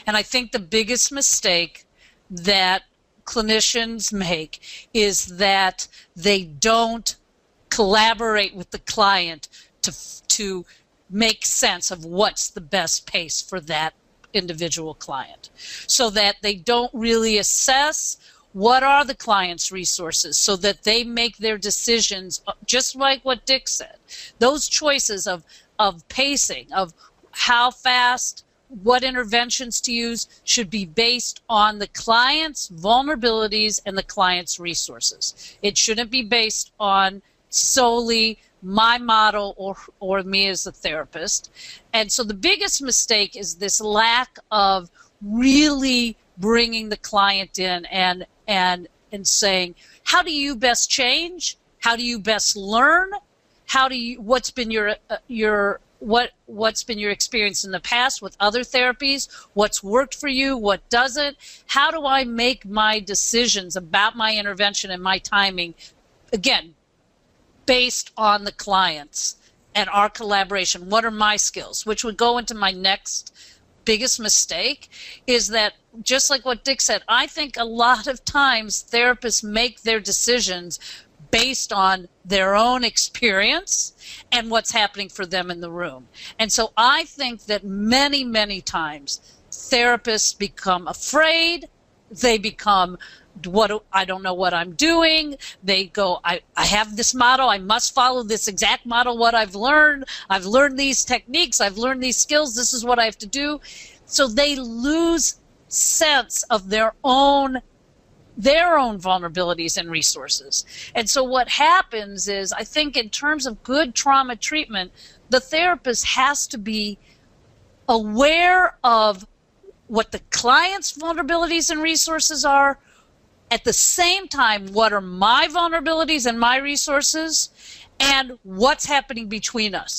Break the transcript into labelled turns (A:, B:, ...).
A: And I think the biggest mistake that clinicians make is that they don't collaborate with the client to make sense of what's the best pace for that individual client, so that they don't really assess what are the client's resources, so that they make their decisions just like what Dick said. Those choices of pacing, of how fast, what interventions to use, should be based on the client's vulnerabilities and the client's resources. It shouldn't be based on solely my model or me as a therapist. And so the biggest mistake is this lack of really bringing the client in and saying, how do you best change? How do you best learn? What's been what's been your experience in the past with other therapies? What's worked for you? What doesn't? How do I make my decisions about my intervention and my timing, again, based on the clients and our collaboration? What are my skills? Which would go into my next biggest mistake, is that, just like what Dick said, I think a lot of times therapists make their decisions based on their own experience and what's happening for them in the room. And so I think that many, many times therapists become afraid. They become, I don't know what I'm doing. They go, I have this model. I must follow this exact model, what I've learned. I've learned these techniques. I've learned these skills. This is what I have to do. So they lose sense of their own vulnerabilities and resources. And so what happens is, I think in terms of good trauma treatment, the therapist has to be aware of what the client's vulnerabilities and resources are. At the same time, what are my vulnerabilities and my resources, and what's happening between us?